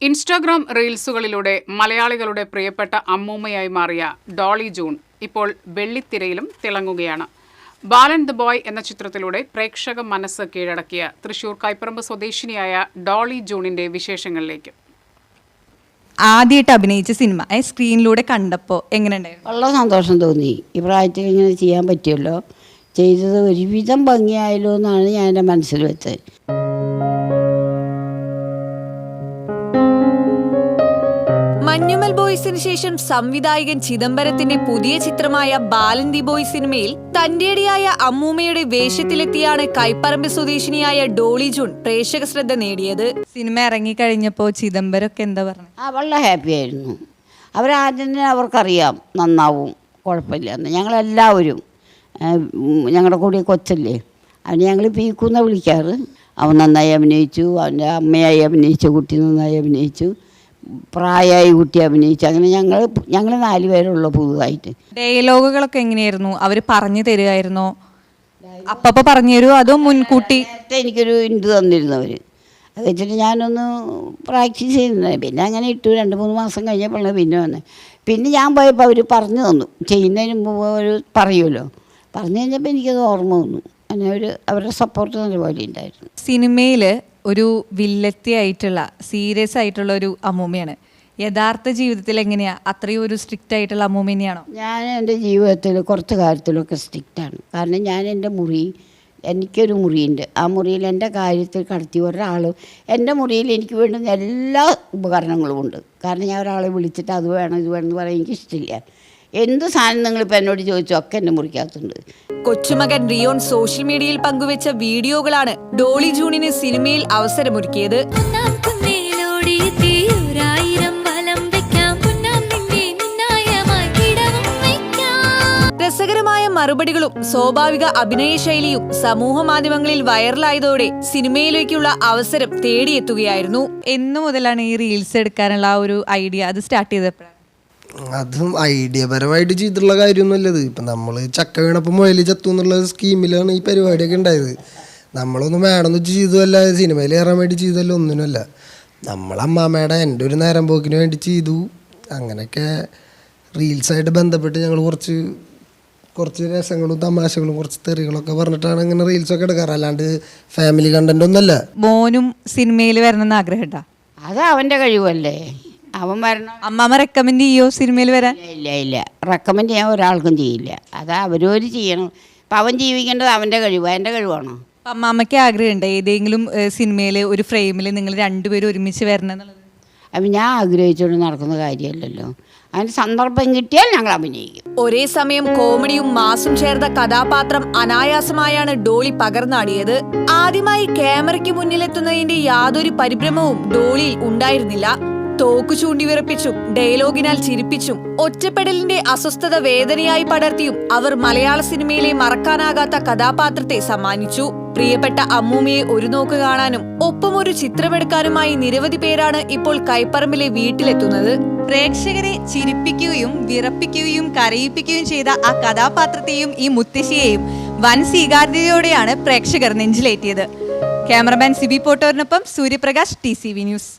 Instagram റീൽസുകളിലൂടെ മലയാളികളുടെ പ്രിയപ്പെട്ട അമ്മൂമ്മയായി മാറിയ ഡോളി ജൂൺ ഇപ്പോൾ വെള്ളിത്തിരയിലും തിളങ്ങുകയാണ്. ബാലൻ ദ ബോയ് എന്ന ചിത്രത്തിലൂടെ പ്രേക്ഷക മനസ്സ് കീഴടക്കിയ തൃശൂർ കൈപ്പറമ്പ് സ്വദേശിനിയായ ഡോളി ജൂണിന്റെ വിശേഷങ്ങളിലേക്ക്. ആദ്യമായിട്ട് അഭിനയിച്ച സിനിമ സ്ക്രീനിലൂടെ കണ്ടപ്പോൾ എങ്ങനെയുണ്ടായിരുന്നു? വളരെ സന്തോഷം തോന്നി. ഈ പ്രായത്തിൽ ഇങ്ങനെ ചെയ്യാൻ പറ്റുമല്ലോ, ചെയ്തത് ഒരുവിധം ഭംഗിയായല്ലോ എന്നാണ് ഞാൻ എൻ്റെ മനസ്സിൽ വെച്ചത്. മഞ്ഞുമൽ ബോയ്സിന് ശേഷം സംവിധായകൻ ചിദംബരത്തിന്റെ പുതിയ ചിത്രമായ ബാലൻ ദി ബോയ് സിനിമയിൽ തന്റേടിയായ അമ്മൂമ്മയുടെ വേഷത്തിലെത്തിയാണ് കൈപ്പറമ്പ് സ്വദേശിനിയായ ഡോളി ജൂൺ പ്രേക്ഷക ശ്രദ്ധ നേടിയത്. സിനിമ ഇറങ്ങിക്കഴിഞ്ഞപ്പോൾ ചിദംബരമൊക്കെ എന്താ പറഞ്ഞു? വളരെ ഹാപ്പി ആയിരുന്നു. അവരാദ്യം തന്നെ അവർക്കറിയാം നന്നാവും, കുഴപ്പമില്ല എന്ന്. ഞങ്ങളെല്ലാവരും, ഞങ്ങളുടെ കൂടെ കൊച്ചല്ലേ, അവന് ഞങ്ങൾ പീക്കൂന്ന വിളിക്കാറ്. അവൻ നന്നായി അഭിനയിച്ചു, അവൻ്റെ അമ്മയായി അഭിനയിച്ച കുട്ടി നന്നായി അഭിനയിച്ചു, പ്രായമായി കുട്ടി അഭിനയിച്ചു. അങ്ങനെ ഞങ്ങൾ 4 പേരുള്ള പുതുതായിട്ട്. ഡയലോഗുകളൊക്കെ എങ്ങനെയായിരുന്നു? അവർ പറഞ്ഞു തരുമായിരുന്നോ? അപ്പപ്പോൾ പറഞ്ഞു തരുമോ അതോ മുൻകൂട്ടി? നേരത്തെ എനിക്കൊരു ഇൻഡ് തന്നിരുന്നവർ, അത് വെച്ചിട്ട് ഞാനൊന്ന് പ്രാക്ടീസ് ചെയ്യുന്നത്. പിന്നെ അങ്ങനെ ഇട്ടു. 2-3 മാസം കഴിഞ്ഞപ്പോഴാണ് പിന്നെ വന്നത്. പിന്നെ ഞാൻ പോയപ്പോൾ അവർ പറഞ്ഞു തന്നു. ചെയ്യുന്നതിന് മുമ്പ് അവർ പറയുമല്ലോ, പറഞ്ഞു കഴിഞ്ഞപ്പോൾ എനിക്കത് ഓർമ്മ വന്നു. അങ്ങനെ അവരുടെ സപ്പോർട്ട് നല്ലപോലെ ഉണ്ടായിരുന്നു. സിനിമയിൽ ഒരു വില്ലത്തി ആയിട്ടുള്ള സീരിയസ് ആയിട്ടുള്ള ഒരു അമ്മൂമ്മയാണ്. യഥാർത്ഥ ജീവിതത്തിൽ എങ്ങനെയാണ്? അത്രയും ഒരു സ്ട്രിക്റ്റ് ആയിട്ടുള്ള അമ്മൂമ്മ തന്നെയാണോ? ഞാൻ എൻ്റെ ജീവിതത്തിൽ കുറച്ച് കാര്യത്തിലൊക്കെ സ്ട്രിക്റ്റാണ്. കാരണം ഞാൻ എൻ്റെ എനിക്കൊരു മുറിയുണ്ട്. ആ മുറിയിൽ എൻ്റെ കാര്യത്തിൽ കടത്തി ഒരാൾ എൻ്റെ മുറിയിൽ എനിക്ക് വേണ്ടുന്ന എല്ലാ ഉപകരണങ്ങളും ഉണ്ട്. കാരണം ഞാൻ ഒരാളെ വിളിച്ചിട്ട് അത് വേണം ഇത് വേണം എന്ന് പറയാൻ എനിക്കിഷ്ടമില്ല. എന്ത് സാധനം നിങ്ങളിപ്പോൾ എന്നോട് ചോദിച്ചോ ഒക്കെ എൻ്റെ മുറിക്കകത്തുണ്ട്. കൊച്ചുമകൻ റിയോൺ സോഷ്യൽ മീഡിയയിൽ പങ്കുവെച്ച വീഡിയോകളാണ് ഡോളി ജൂണിന് സിനിമയിൽ അവസരമൊരുക്കിയത്. രസകരമായ മറുപടികളും സ്വാഭാവിക അഭിനയ ശൈലിയും സമൂഹ മാധ്യമങ്ങളിൽ വൈറലായതോടെ സിനിമയിലേക്കുള്ള അവസരം തേടിയെത്തുകയായിരുന്നു. എന്നു മുതലാണ് ഈ റീൽസ് എടുക്കാനുള്ള ആ ഒരു ഐഡിയ അത് സ്റ്റാർട്ട് ചെയ്തപ്പോഴാണ്? അതും ഐഡിയപരമായിട്ട് ചെയ്തിട്ടുള്ള കാര്യമൊന്നുമല്ലത്. ഇപ്പം നമ്മൾ ചക്ക വീണപ്പോൾ മുയൽ ചത്തു എന്നുള്ള സ്കീമിലാണ് ഈ പരിപാടിയൊക്കെ ഉണ്ടായത്. നമ്മളൊന്നും വേണമെന്ന് വെച്ച് ചെയ്തതല്ല, സിനിമയിൽ കയറാൻ വേണ്ടി ചെയ്തതല്ല, ഒന്നിനുമല്ല. നമ്മളമ്മമ്മയുടെ എൻ്റെ ഒരു നേരം പോക്കിന് വേണ്ടി ചെയ്തു. അങ്ങനെയൊക്കെ റീൽസായിട്ട് ബന്ധപ്പെട്ട് ഞങ്ങൾ കുറച്ച് രസങ്ങളും തമാശകളും കുറച്ച് തെറികളൊക്കെ പറഞ്ഞിട്ടാണ് ഇങ്ങനെ റീൽസൊക്കെ എടുക്കാറ്. അല്ലാണ്ട് ഫാമിലി കണ്ടന്റ് ഒന്നുമല്ല. മോനും സിനിമയിൽ വരണമെന്ന് ആഗ്രഹമുണ്ടോ? അത് അവൻ്റെ കഴിവല്ലേ, അവൻ വരണം. അമ്മമ്മ റെക്കമെൻഡ് ചെയ്യോ സിനിമയിൽ വരാൻ? ഇല്ല, റെക്കമെൻഡ് ചെയ്യാൻ ഒരാൾക്കും ചെയ്യില്ല. അത് അവരവർ ചെയ്യണം. അപ്പം അവൻ ജീവിക്കേണ്ടത് അവൻ്റെ കഴിവ്, എൻ്റെ കഴിവാണോ? അമ്മാമ്മയ്ക്ക് ആഗ്രഹമുണ്ട് ഏതെങ്കിലും സിനിമയിൽ ഒരു ഫ്രെയിമിൽ നിങ്ങൾ രണ്ടുപേരും ഒരുമിച്ച് വരണം എന്നുള്ളത്? അപ്പം ഞാൻ ആഗ്രഹിച്ചുകൊണ്ട് നടക്കുന്ന കാര്യമല്ലല്ലോ. അതിന് സന്ദർഭം കിട്ടിയാൽ ഞങ്ങൾ അഭിനയിക്കും. ഒരേ സമയം കോമഡിയും മാസും ചേർന്ന കഥാപാത്രം അനായാസമായാണ് ഡോളി പകർന്നാടിയത്. ആദ്യമായി ക്യാമറയ്ക്ക് മുന്നിലെത്തുന്നതിന്റെ യാതൊരു പരിഭ്രമവും ഡോളിയിൽ ഉണ്ടായിരുന്നില്ല. തോക്കു ചൂണ്ടി വിറപ്പിച്ചും ഡയലോഗിനാൽ ചിരിപ്പിച്ചും ഒറ്റപ്പെടലിന്റെ അസ്വസ്ഥത വേദനയായി പടർത്തിയും അവർ മലയാള സിനിമയിലെ മറക്കാനാകാത്ത കഥാപാത്രത്തെ സമ്മാനിച്ചു. പ്രിയപ്പെട്ട അമ്മൂമ്മയെ ഒരു നോക്ക് കാണാനും ഒപ്പം ഒരു ചിത്രമെടുക്കാനുമായി നിരവധി പേരാണ് ഇപ്പോൾ കൈപ്പറമ്പിലെ വീട്ടിലെത്തുന്നത്. പ്രേക്ഷകരെ ചിരിപ്പിക്കുകയും വിറപ്പിക്കുകയും കരയിപ്പിക്കുകയും ചെയ്ത ആ കഥാപാത്രത്തെയും ഈ മുത്തശ്ശിയെയും വൻ സ്വീകാര്യതയോടെയാണ് പ്രേക്ഷകർ നെഞ്ചിലേറ്റിയത്. ക്യാമറമാൻ സിബി പോട്ടോറിനൊപ്പം സൂര്യപ്രകാശ്, TCV ന്യൂസ്.